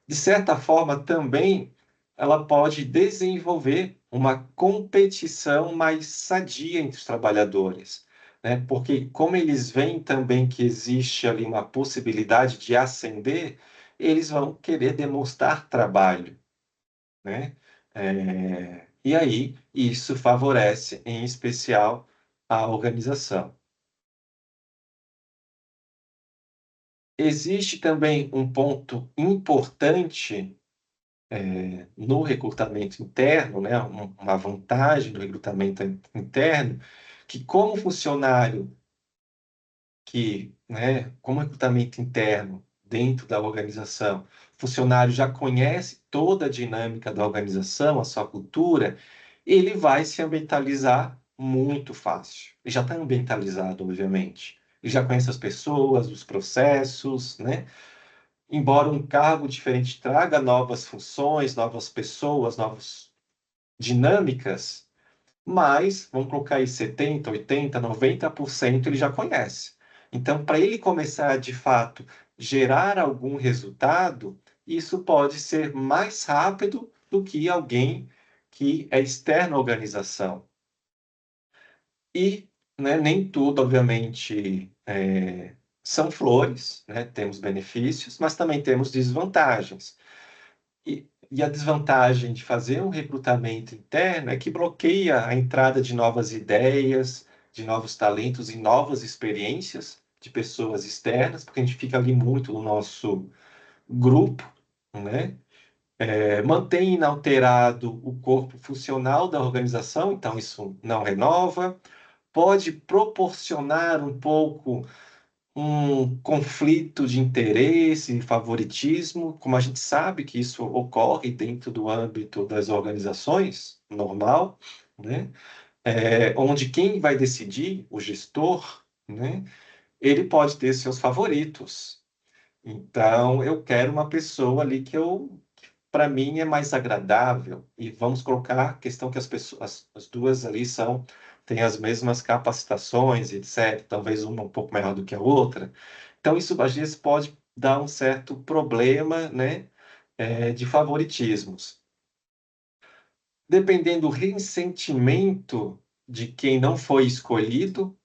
De certa forma, também ela pode desenvolver uma competição mais sadia entre os trabalhadores, né? Porque como eles veem também que existe ali uma possibilidade de ascender, eles vão querer demonstrar trabalho, né? E aí isso favorece, em especial, a organização. Existe também um ponto importante no recrutamento interno, né, uma vantagem do recrutamento interno, que como funcionário como recrutamento interno dentro da organização, o funcionário já conhece toda a dinâmica da organização, a sua cultura, ele vai se ambientalizar muito fácil. Ele já está ambientalizado, obviamente. Ele já conhece as pessoas, os processos, né? embora um cargo diferente traga novas funções, novas pessoas, novas dinâmicas, mas vamos colocar aí 70, 80, 90% ele já conhece. Então, para ele começar de fato gerar algum resultado, isso pode ser mais rápido do que alguém que é externo à organização. E, né, nem tudo, obviamente, são flores, né? Temos benefícios, mas também temos desvantagens. E a desvantagem de fazer um recrutamento interno é que bloqueia a entrada de novas ideias, de novos talentos e novas experiências de pessoas externas, porque a gente fica ali muito no nosso grupo, né? Mantém inalterado o corpo funcional da organização, então isso não renova. Pode proporcionar um pouco um conflito de interesse, favoritismo, como a gente sabe que isso ocorre dentro do âmbito das organizações, normal, né? Onde quem vai decidir, o gestor, né? Ele pode ter seus favoritos. Então, eu quero uma pessoa ali para mim, é mais agradável. E vamos colocar a questão que as pessoas, as duas ali têm as mesmas capacitações, etc. Talvez uma um pouco melhor do que a outra. Então, isso às vezes pode dar um certo problema, né, de favoritismos. Dependendo do ressentimento de quem não foi escolhido,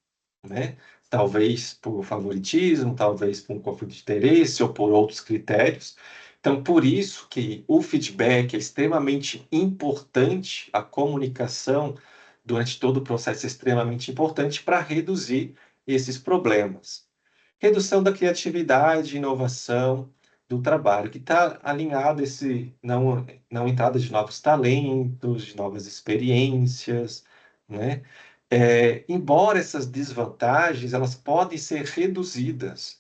né? Talvez por favoritismo, talvez por um conflito de interesse ou por outros critérios. Então, por isso que o feedback é extremamente importante, a comunicação durante todo o processo é extremamente importante para reduzir esses problemas. Redução da criatividade, inovação do trabalho, que está alinhado esse não entrada de novos talentos, de novas experiências, né? Embora essas desvantagens elas podem ser reduzidas,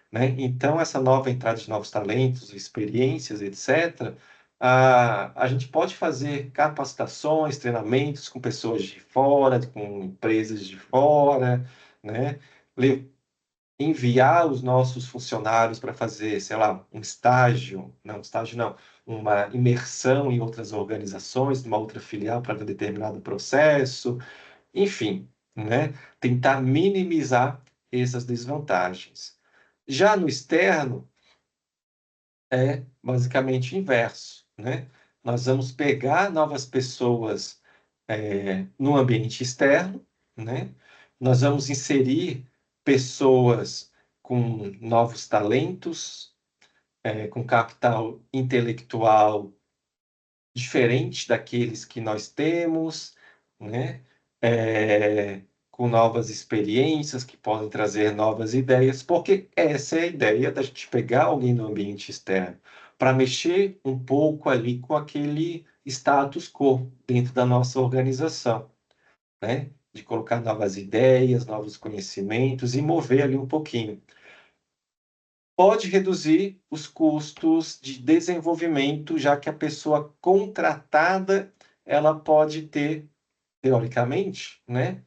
né? Então essa nova entrada de novos talentos, experiências, etc. A gente pode fazer capacitações, treinamentos com pessoas de fora, com empresas de fora, né? Enviar os nossos funcionários para fazer, sei lá, um estágio não, uma imersão em outras organizações, numa outra filial para um determinado processo, enfim, né? Tentar minimizar essas desvantagens. Já no externo, é basicamente o inverso, né? Nós vamos pegar novas pessoas no ambiente externo, né? Nós vamos inserir pessoas com novos talentos, com capital intelectual diferente daqueles que nós temos, né? Com novas experiências que podem trazer novas ideias, porque essa é a ideia da gente pegar alguém no ambiente externo para mexer um pouco ali com aquele status quo dentro da nossa organização, né? De colocar novas ideias, novos conhecimentos e mover ali um pouquinho. Pode reduzir os custos de desenvolvimento, já que a pessoa contratada ela pode ter, teoricamente, né,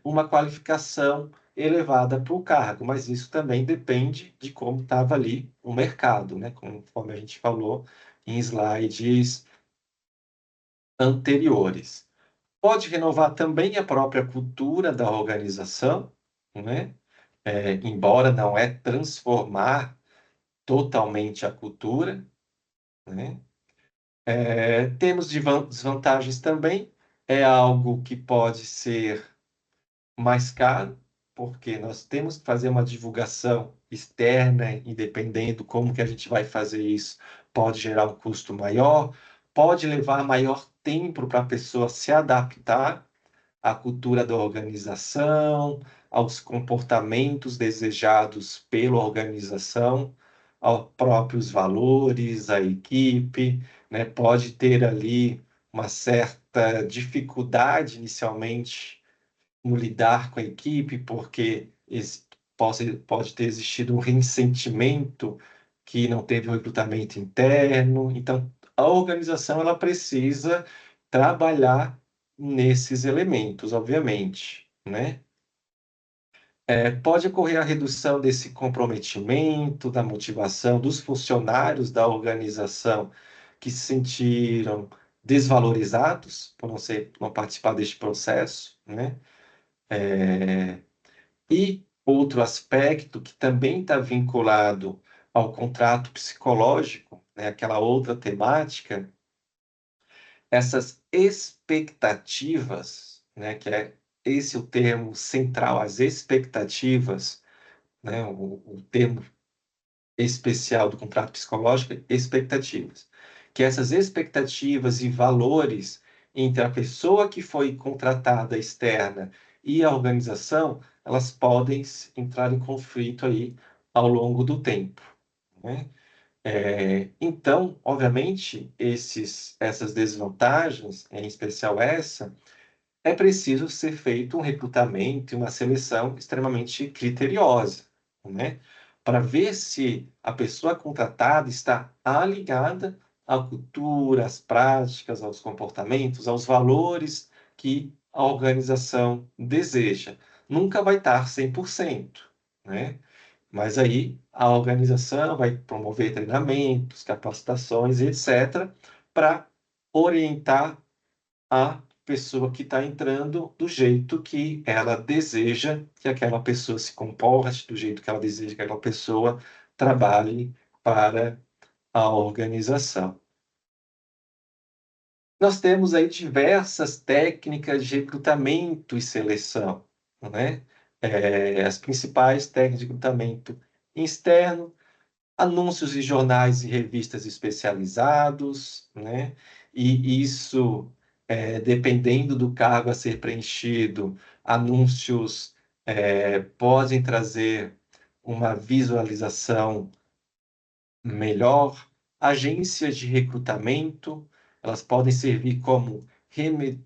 uma qualificação elevada para o cargo, mas isso também depende de como estava ali o mercado, né, conforme a gente falou em slides anteriores. Pode renovar também a própria cultura da organização, né? Embora não é transformar totalmente a cultura, né? Temos desvantagens também, é algo que pode ser mais caro, porque nós temos que fazer uma divulgação externa, e dependendo como que a gente vai fazer isso, pode gerar um custo maior, pode levar maior tempo para a pessoa se adaptar à cultura da organização, aos comportamentos desejados pela organização, aos próprios valores, à equipe, né? Pode ter ali uma certa dificuldade inicialmente no lidar com a equipe, porque pode ter existido um ressentimento que não teve um recrutamento interno. Então, a organização ela precisa trabalhar nesses elementos, obviamente, né? Pode ocorrer a redução desse comprometimento, da motivação dos funcionários da organização que se sentiram desvalorizados por não participar deste processo, né? E outro aspecto que também está vinculado ao contrato psicológico, né? Aquela outra temática, essas expectativas, né? Que é esse o termo central, as expectativas, né? O termo especial do contrato psicológico é expectativas. Que essas expectativas e valores entre a pessoa que foi contratada externa e a organização, elas podem entrar em conflito aí ao longo do tempo, né? Então, obviamente, essas desvantagens, em especial essa, é preciso ser feito um recrutamento e uma seleção extremamente criteriosa, né? Para ver se a pessoa contratada está alinhada à cultura, às práticas, aos comportamentos, aos valores que a organização deseja. Nunca vai estar 100%, né? Mas aí a organização vai promover treinamentos, capacitações, etc., para orientar a pessoa que está entrando do jeito que ela deseja que aquela pessoa se comporte, do jeito que ela deseja que aquela pessoa trabalhe para a organização. Nós temos aí diversas técnicas de recrutamento e seleção, né? As principais técnicas de recrutamento externo, anúncios em jornais e revistas especializados, né? E isso, dependendo do cargo a ser preenchido, anúncios podem trazer uma visualização melhor. Agências de recrutamento, elas podem servir como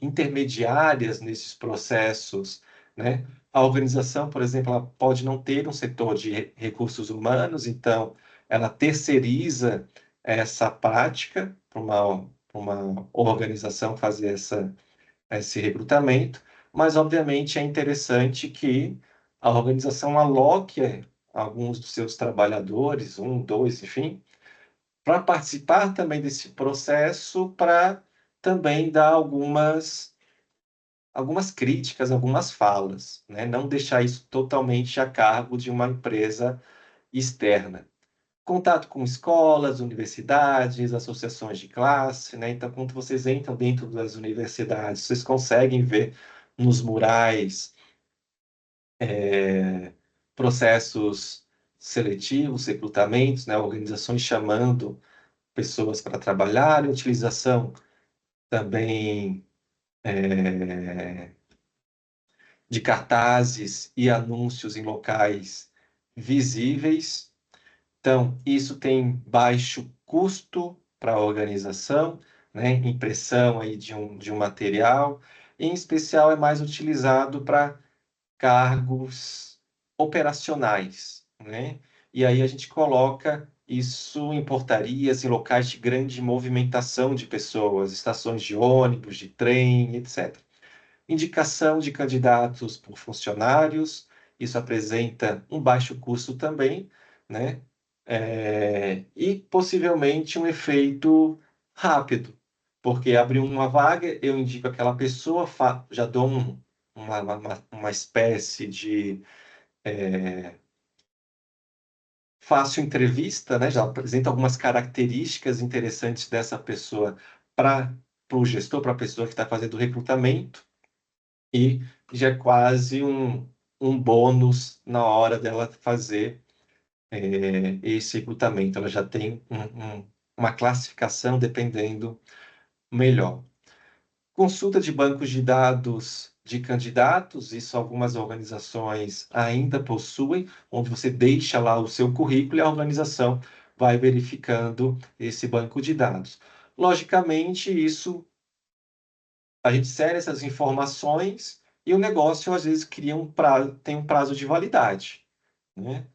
intermediárias nesses processos, né? A organização, por exemplo, ela pode não ter um setor de recursos humanos, então ela terceiriza essa prática para uma organização fazer esse recrutamento, mas obviamente é interessante que a organização aloque alguns dos seus trabalhadores, um, dois, enfim, para participar também desse processo, para também dar algumas críticas, algumas falas, né? Não deixar isso totalmente a cargo de uma empresa externa. Contato com escolas, universidades, associações de classe, né? Então, quando vocês entram dentro das universidades, vocês conseguem ver nos murais processos seletivos, recrutamentos, né? Organizações chamando pessoas para trabalhar, e utilização também de cartazes e anúncios em locais visíveis. Então, isso tem baixo custo para a organização, né? Impressão aí de um material, em especial é mais utilizado para cargos operacionais, né? E aí a gente coloca isso em portarias, em locais de grande movimentação de pessoas, estações de ônibus, de trem, etc. Indicação de candidatos por funcionários, isso apresenta um baixo custo também, né? E possivelmente um efeito rápido, porque abre uma vaga, eu indico aquela pessoa, já dou uma espécie de fácil entrevista, né? Já apresenta algumas características interessantes dessa pessoa para o gestor, para a pessoa que está fazendo o recrutamento, e já é quase um bônus na hora dela fazer esse recrutamento. Ela já tem uma classificação dependendo melhor. Consulta de bancos de dados de candidatos, isso algumas organizações ainda possuem, onde você deixa lá o seu currículo e a organização vai verificando esse banco de dados. Logicamente, a gente insere essas informações e o negócio às vezes tem um prazo de validade, né?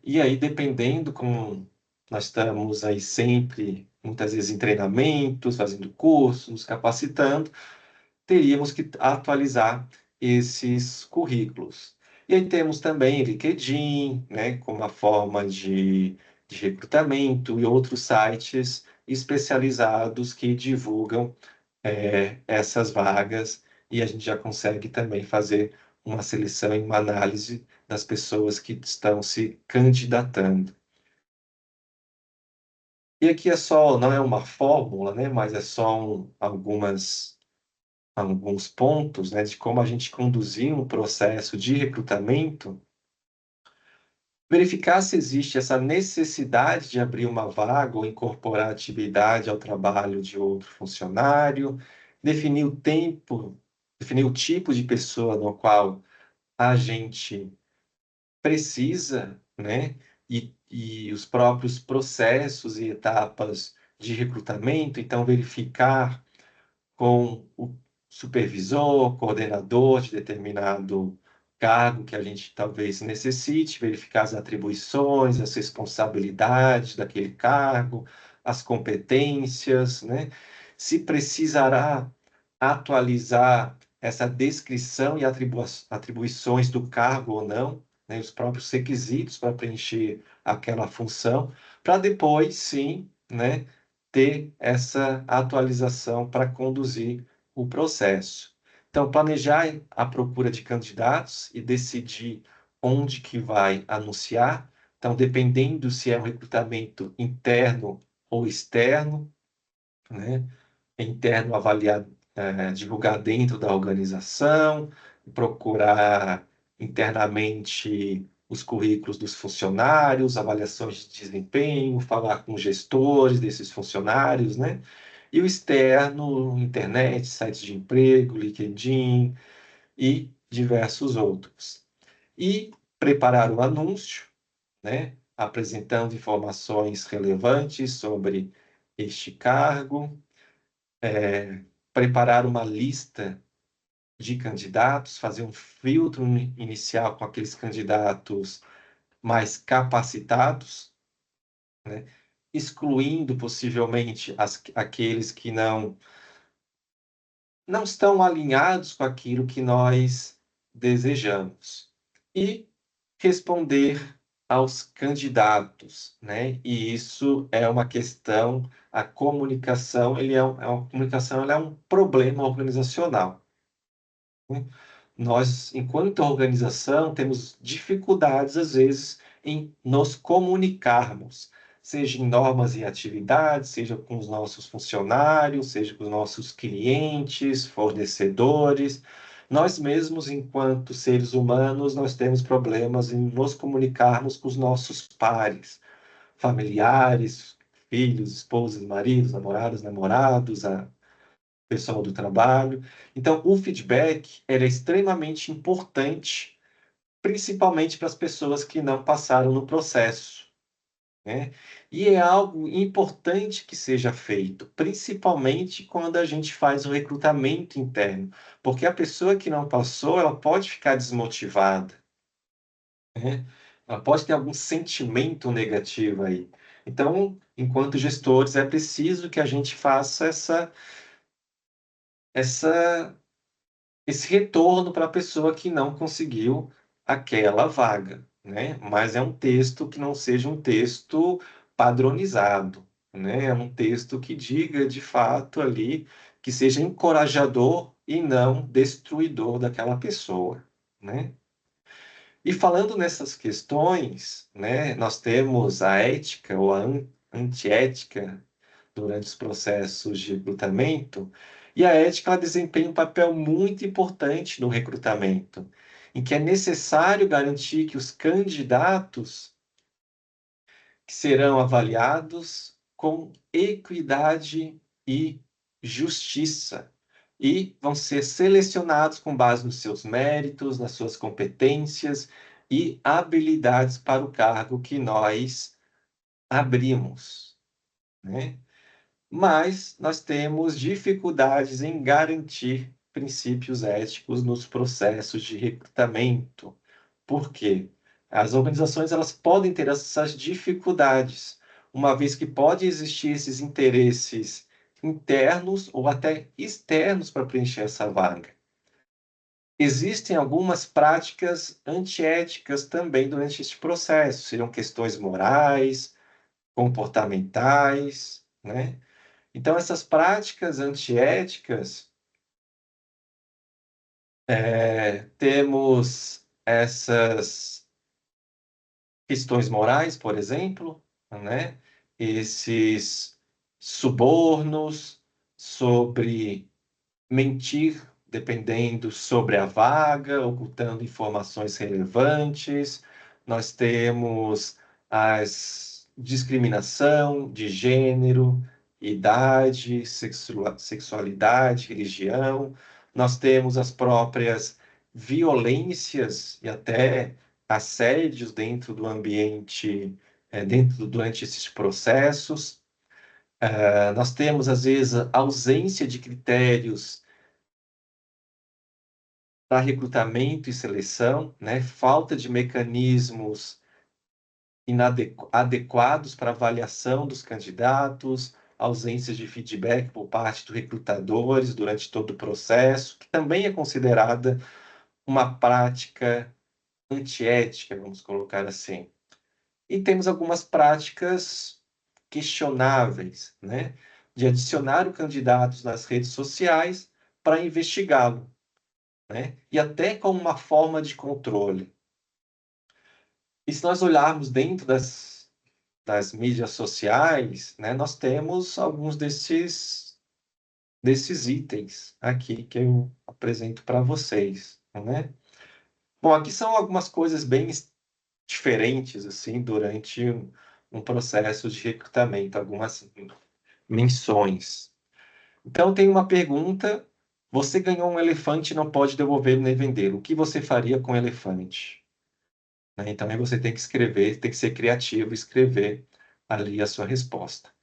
E aí, dependendo como nós estamos aí sempre, muitas vezes em treinamentos, fazendo cursos, nos capacitando, teríamos que atualizar esses currículos. E aí temos também LinkedIn, né, como uma forma de recrutamento e outros sites especializados que divulgam essas vagas e a gente já consegue também fazer uma seleção e uma análise das pessoas que estão se candidatando. E aqui não é uma fórmula, né, mas é só alguns pontos, né, de como a gente conduzir um processo de recrutamento, verificar se existe essa necessidade de abrir uma vaga ou incorporar atividade ao trabalho de outro funcionário, definir o tempo, definir o tipo de pessoa no qual a gente precisa, né? E os próprios processos e etapas de recrutamento, então verificar com o supervisor, coordenador de determinado cargo que a gente talvez necessite, verificar as atribuições, as responsabilidades daquele cargo, as competências, né? Se precisará atualizar essa descrição e atribuições do cargo ou não, né? Os próprios requisitos para preencher aquela função, para depois, sim, né? Ter essa atualização para conduzir o processo. Então, planejar a procura de candidatos e decidir onde que vai anunciar. Então, dependendo se é um recrutamento interno ou externo, né? Interno avaliar, divulgar dentro da organização, procurar internamente os currículos dos funcionários, avaliações de desempenho, falar com gestores desses funcionários, né? E o externo, internet, sites de emprego, LinkedIn e diversos outros. E preparar o anúncio, né? Apresentando informações relevantes sobre este cargo, preparar uma lista de candidatos, fazer um filtro inicial com aqueles candidatos mais capacitados, né? Excluindo possivelmente aqueles que não estão alinhados com aquilo que nós desejamos. E responder aos candidatos, né? E isso é uma questão, a comunicação, a comunicação ela é um problema organizacional, né? Nós, enquanto organização, temos dificuldades, às vezes, em nos comunicarmos, seja em normas e atividades, seja com os nossos funcionários, seja com os nossos clientes, fornecedores. Nós mesmos, enquanto seres humanos, nós temos problemas em nos comunicarmos com os nossos pares, familiares, filhos, esposas, maridos, namorados, pessoal do trabalho. Então, o feedback ele é extremamente importante, principalmente para as pessoas que não passaram no processo, né? E é algo importante que seja feito, principalmente quando a gente faz o recrutamento interno, porque a pessoa que não passou, ela pode ficar desmotivada, né? Ela pode ter algum sentimento negativo aí. Então, enquanto gestores, é preciso que a gente faça essa esse retorno para a pessoa que não conseguiu aquela vaga, né? Mas é um texto que não seja um texto padronizado, né? É um texto que diga de fato ali que seja encorajador e não destruidor daquela pessoa, né? E falando nessas questões, né, nós temos a ética ou a antiética durante os processos de recrutamento, e a ética ela desempenha um papel muito importante no recrutamento, em que é necessário garantir que os candidatos que serão avaliados com equidade e justiça, e vão ser selecionados com base nos seus méritos, nas suas competências e habilidades para o cargo que nós abrimos, né? Mas nós temos dificuldades em garantir princípios éticos nos processos de recrutamento. Por quê? As organizações elas podem ter essas dificuldades, uma vez que pode existir esses interesses internos ou até externos para preencher essa vaga. existem algumas práticas antiéticas também durante este processo. Seriam questões morais, comportamentais, né? Então, essas práticas antiéticas, temos essas questões morais, por exemplo, né? Esses subornos sobre mentir dependendo sobre a vaga, ocultando informações relevantes. Nós temos as discriminação de gênero, idade, sexualidade, religião. Nós temos as próprias violências e até assédios dentro do ambiente, durante esses processos. Nós temos, às vezes, a ausência de critérios para recrutamento e seleção, né? Falta de mecanismos adequados para avaliação dos candidatos, ausência de feedback por parte dos recrutadores durante todo o processo, que também é considerada uma prática antiética, vamos colocar assim. E temos algumas práticas questionáveis, né? De adicionar o candidato nas redes sociais para investigá-lo, né? E até como uma forma de controle. E se nós olharmos dentro das mídias sociais, né, nós temos alguns desses itens aqui que eu apresento para vocês, né? Bom, aqui são algumas coisas bem diferentes, assim, durante um processo de recrutamento, algumas menções. Então, tem uma pergunta: você ganhou um elefante e não pode devolvê-lo nem vendê-lo. O que você faria com o elefante? Né? Então, aí você tem que escrever, tem que ser criativo e escrever ali a sua resposta.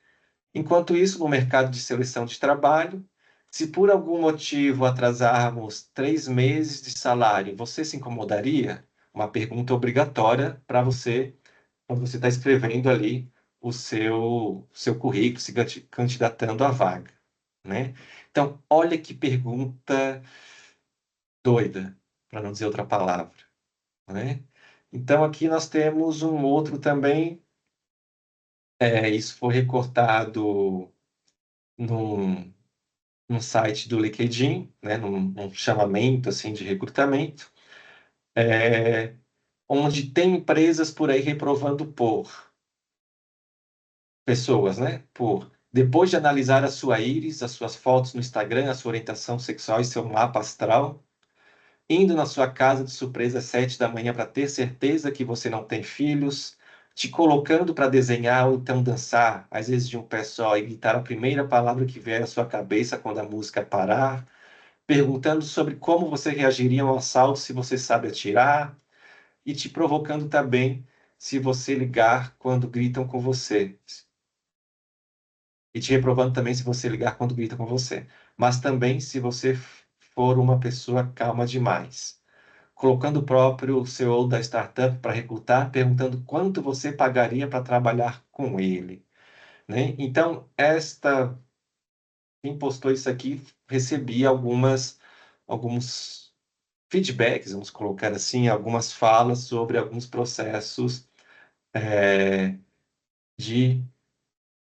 Enquanto isso, no mercado de seleção de trabalho, se por algum motivo atrasarmos 3 meses de salário, você se incomodaria? Uma pergunta obrigatória para você, quando você está escrevendo ali o seu currículo, se candidatando à vaga, né? Então, olha que pergunta doida, para não dizer outra palavra, né? Então, aqui nós temos um outro também. Isso foi recortado num, num site do LinkedIn, né, num chamamento assim de recrutamento, onde tem empresas por aí reprovando por pessoas, né, por depois de analisar a sua íris, as suas fotos no Instagram, a sua orientação sexual e seu mapa astral, indo na sua casa de surpresa às 7 da manhã para ter certeza que você não tem filhos, te colocando para desenhar ou então dançar, às vezes de um pé só, e gritar a primeira palavra que vier à sua cabeça quando a música parar, perguntando sobre como você reagiria a um assalto se você sabe atirar, e te provocando também se você ligar quando gritam com você. E te reprovando também se você ligar quando gritam com você. Mas também se você for uma pessoa calma demais, colocando o próprio CEO da startup para recrutar, perguntando quanto você pagaria para trabalhar com ele, né? Então, quem postou isso aqui recebia alguns feedbacks, vamos colocar assim, algumas falas sobre alguns processos, de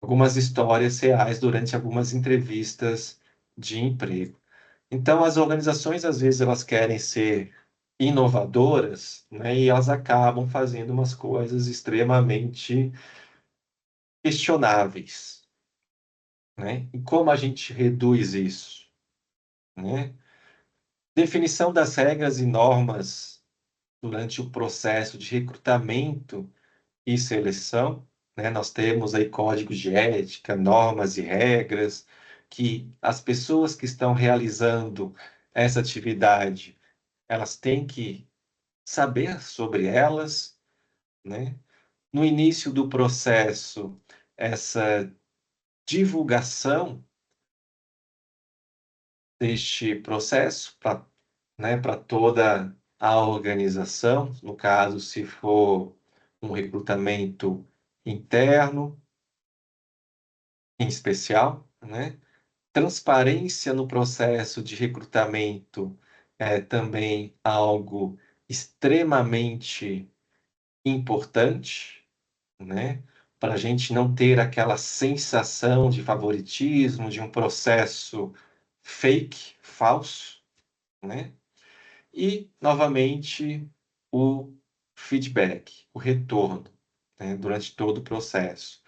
algumas histórias reais durante algumas entrevistas de emprego. Então, as organizações, às vezes, elas querem ser inovadoras, né, e elas acabam fazendo umas coisas extremamente questionáveis, né? E como a gente reduz isso, né? Definição das regras e normas durante o processo de recrutamento e seleção, né? Nós temos aí códigos de ética, normas e regras que as pessoas que estão realizando essa atividade, elas têm que saber sobre elas, né? No início do processo, essa divulgação deste processo para, né, para toda a organização, no caso, se for um recrutamento interno, em especial, né? Transparência no processo de recrutamento é também algo extremamente importante, né? Para a gente não ter aquela sensação de favoritismo, de um processo fake, falso, né? E, novamente, o feedback, o retorno, né, durante todo o processo,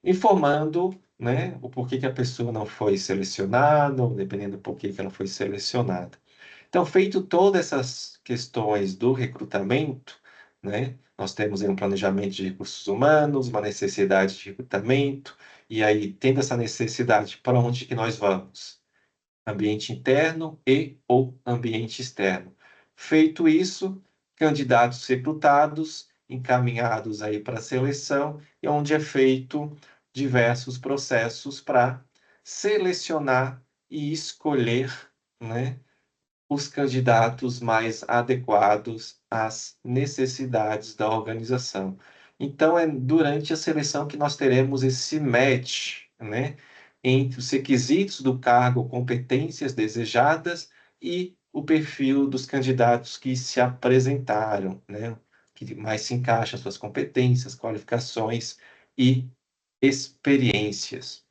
informando, né, o porquê que a pessoa não foi selecionada, ou dependendo do porquê que ela foi selecionada. Então, feito todas essas questões do recrutamento, né, nós temos aí um planejamento de recursos humanos, uma necessidade de recrutamento, e aí, tendo essa necessidade, para onde que nós vamos? Ambiente interno e ou ambiente externo. Feito isso, candidatos recrutados, encaminhados aí para a seleção, e onde é feito diversos processos para selecionar e escolher, né, os candidatos mais adequados às necessidades da organização. Então, é durante a seleção que nós teremos esse match, né, entre os requisitos do cargo, competências desejadas e o perfil dos candidatos que se apresentaram, né, que mais se encaixa às suas competências, qualificações e experiências.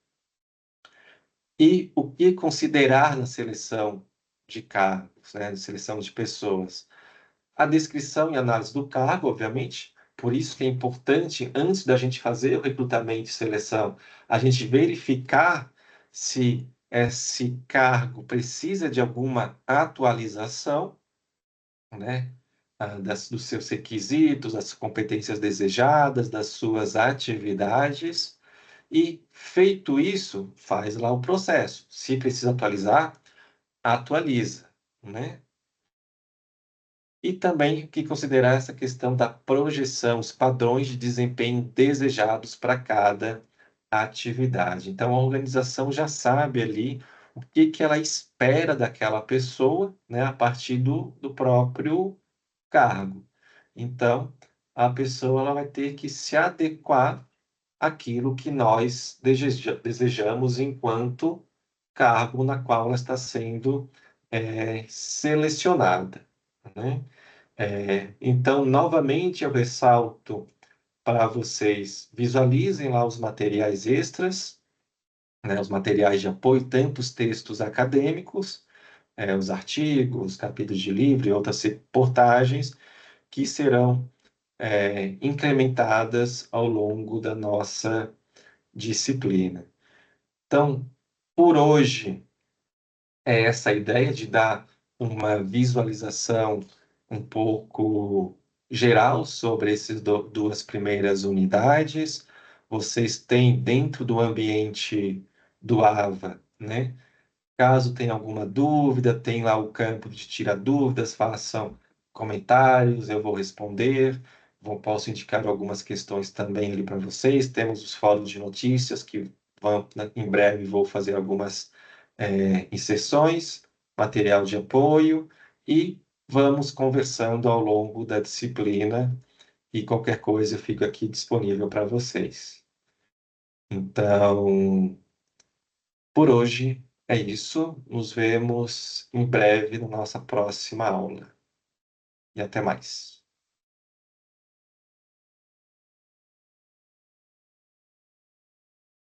E o que considerar na seleção de cargos, né, de seleção de pessoas? A descrição e análise do cargo, obviamente, por isso que é importante, antes da gente fazer o recrutamento e seleção, a gente verificar se esse cargo precisa de alguma atualização, né, dos seus requisitos, das competências desejadas, das suas atividades, e, feito isso, faz lá o processo. Se precisa atualizar, atualiza, né? E também que considerar essa questão da projeção, os padrões de desempenho desejados para cada atividade. Então, a organização já sabe ali o que que ela espera daquela pessoa, né, a partir do próprio cargo. Então, a pessoa ela vai ter que se adequar àquilo que nós desejamos enquanto cargo na qual ela está sendo selecionada, né? Então, novamente, eu ressalto para vocês, visualizem lá os materiais extras, né, os materiais de apoio, tanto os textos acadêmicos, os artigos, capítulos de livro e outras reportagens, que serão incrementadas ao longo da nossa disciplina. Então, por hoje, é essa ideia de dar uma visualização um pouco geral sobre essas duas primeiras unidades. Vocês têm dentro do ambiente do AVA, né? Caso tenha alguma dúvida, tem lá o campo de tirar dúvidas, façam comentários, eu vou responder. Posso indicar algumas questões também ali para vocês. Temos os fóruns de notícias que vão, né, em breve vou fazer algumas inserções, material de apoio e vamos conversando ao longo da disciplina e qualquer coisa eu fico aqui disponível para vocês. Então, por hoje é isso. Nos vemos em breve na nossa próxima aula. E até mais.